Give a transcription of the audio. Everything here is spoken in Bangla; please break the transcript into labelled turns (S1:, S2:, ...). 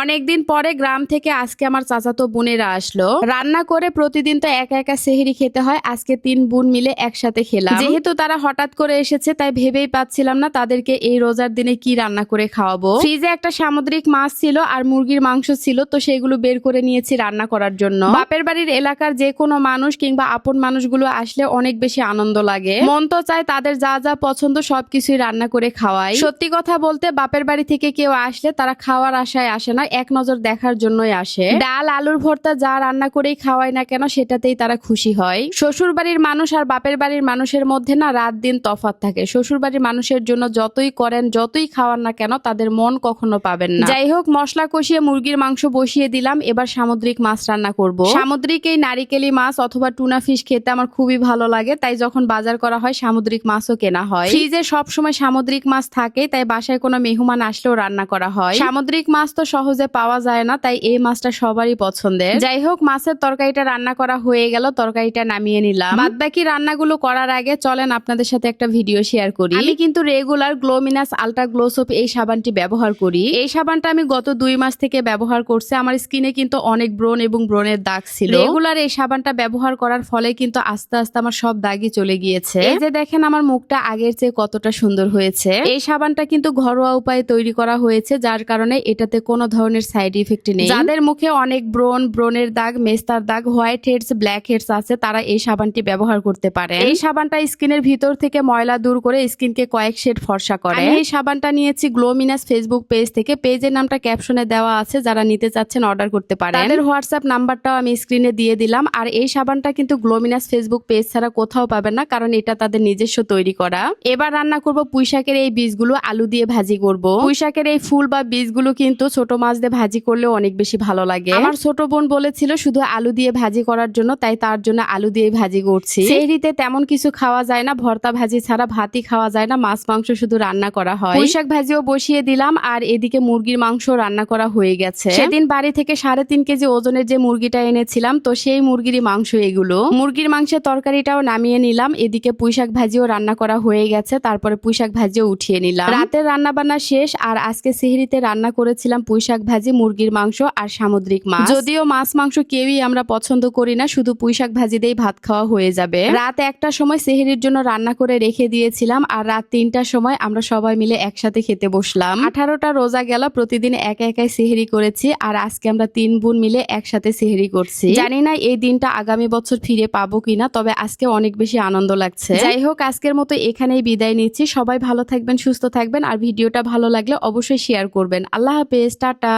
S1: অনেকদিন পরে গ্রাম থেকে আজকে আমার চাচাতো বোনেরা আসলো। রান্না করে প্রতিদিন তো একা একা সেহরি খেতে হয়, আজকে 3 বোন মিলে একসাথে খেলাম। যেহেতু তারা হঠাৎ করে এসেছে তাই ভেবেই পাচ্ছিলাম না তাদেরকে এই রোজার দিনে কি রান্না করে খাওয়াবো। ফ্রিজে একটা সামুদ্রিক মাছ ছিল আর মুরগির মাংস ছিল, তো সেগুলো বের করে নিয়েছি রান্না করার জন্য। বাপের বাড়ির এলাকার যে কোনো মানুষ কিংবা আপন মানুষগুলো আসলে অনেক বেশি আনন্দ লাগে। মন তো চায় তাদের যা যা পছন্দ সবকিছুই রান্না করে খাওয়াই। সত্যি কথা বলতে বাপের বাড়ি থেকে কেউ আসলে তারা খাওয়ার আশায় আসে না, এক নজর দেখার জন্যই আসে। ডাল আলুর ভর্তা যা রান্না করেই খাওয়াই না কেন সেটাতেই তারা খুশি হয়। শ্বশুর বাড়ির মানুষ আর বাপের বাড়ির মানুষের মধ্যে না রাত দিন তফাৎ থাকে। শ্বশুর বাড়ির মানুষের জন্য যতই করেন যতই খাওয়ান না কেন তাদের মন কখনো পাবেন না। যাই হোক, মশলা কষিয়ে মুরগির মাংস বসিয়ে দিলাম, এবার সামুদ্রিক মাছ রান্না করব। সামুদ্রিক এই নারিকেলি মাছ অথবা টুনা ফিশ খেতে আমার খুবই ভালো লাগে, তাই যখন বাজার করা হয় সামুদ্রিক মাছও কেনা হয়। ফ্রিজে সবসময় সামুদ্রিক মাছ থাকে, তাই বাসায় কোনো মেহমান আসলেও রান্না করা হয়। সামুদ্রিক মাছ তো সহজে পাওয়া যায় না, তাই এই মাছটা সবারই পছন্দের। যাই হোক, মাছের তরকারিটা রান্না করা হয়ে গেল, তরকারিটা নামিয়ে নিলাম। বাদবাকি রান্নাগুলো করার আগে চলেন আপনাদের সাথে একটা ভিডিও শেয়ার করি। আমি কিন্তু রেগুলার গ্লোমিনাস আলট্রা গ্লো সোপ এই সাবানটি ব্যবহার করি। এই সাবানটা আমি গত 2 মাস থেকে ব্যবহার করছি। আমার স্কিনে কিন্তু অনেক ব্রণ এবং ব্রণের দাগ ছিল। রেগুলার এই সাবানটা ব্যবহার করার ফলে কিন্তু আস্তে আস্তে আমার সব দাগই চলে গিয়েছে। এই যে দেখেন আমার মুখটা আগের চেয়ে কতটা সুন্দর হয়েছে। এই সাবানটা কিন্তু ঘরোয়া উপায়ে তৈরি করা হয়েছে, যার কারণে এটাতে কোনো ধরনের সাইড ইফেক্ট নেই। যাদের মুখে অনেক ব্রণের দাগ, মেস্তার দাগ, হোয়াইট হেডস, ব্ল্যাক হেডস আছে তারা এই সাবানটি ব্যবহার করতে পারে। এই সাবানটা স্কিনের ভিতর থেকে ময়লা দূর করে স্কিনকে কয়েক শেড ফর্সা করে। আমি এই সাবানটা নিয়েছি গ্লোমিনাস ফেসবুক পেজ থেকে। পেজের নামটা ক্যাপশনে দেওয়া আছে, যারা নিতে চাচ্ছেন অর্ডার করতে পারেন। তাদের হোয়াটসঅ্যাপ নাম্বারটাও আমি স্ক্রিনে দিয়ে দিলাম। আর এই সাবানটা কিন্তু গ্লোমিনাস ফেসবুক পেজ ছাড়া কোথাও পাবেন না, কারণ এটা তাদের নিজস্ব তৈরি করা। এবার রান্না করব পুঁইশাকের এই বীজগুলো আলু দিয়ে ভাজি করব। পুঁইশাকের এই ফুল বা বীজগুলো কিন্তু ছোট মাছ দিয়ে ভাজি করলেও অনেক বেশি ভালো লাগে। আমার ছোট বোন বলেছিল শুধু আলু দিয়ে ভাজি করার জন্য, তাই তার জন্য আলু দিয়ে ভাজি করছি। সেহরিতে তেমন কিছু খাওয়া যায় না, ভর্তা ভাজি ছাড়া ভাতই খাওয়া যায় না, মাছ মাংস শুধু রান্না করা হয়। পুঁইশাক ভাজিও বসিয়ে দিলাম, আর এদিকে মুরগির মাংস রান্না করা হয়ে গেছে। সেদিন বাড়ি থেকে 3.5 কেজি ওজনের যে মুরগিটা এনেছিলাম, তো সেই মুরগির মাংস এগুলো। মুরগির মাংসের তরকারিটাও নামিয়ে নিলাম। এদিকে পুঁইশাক ভাজিও রান্না করা হয়ে গেছে, তারপরে পুঁইশাক ভাজিও উঠিয়ে নিলাম। রাতের রান্না বান্না শেষ, আর আজকে সেহরিতে রান্না করেছিলাম পুঁইশাক ভাজি, মুরগির মাংস আর সামুদ্রিক মাছ। যদিও মাছ মাংস কেউই আমরা পছন্দ করি না, শুধু পুঁইশাক ভাজি দিয়েই ভাত খাওয়া হয়ে যাবে। রাত 1টার সময় সেহরির জন্য রান্না করে রেখে দিয়েছিলাম, আর রাত 3টার সময় আমরা সবাই মিলে একসাথে খেতে বসলাম। 18টা রোজা গেল, প্রতিদিন একা একাই সেহরি করেছি, আর আজকে আমরা 3 বোন মিলে একসাথে সেহরি করছি। জানি না এই দিনটা আগামী বছর ফিরে পাবো কিনা, তবে আজকে অনেক বেশি আনন্দ লাগছে। যাই হোক, আজকের মতো এখানেই বিদায় নিচ্ছি। সবাই ভালো থাকবেন, সুস্থ থাকবেন, আর ভিডিওটা ভালো লাগলে অবশ্যই শেয়ার করবেন। আল্লাহ হাফেজ, টাটা।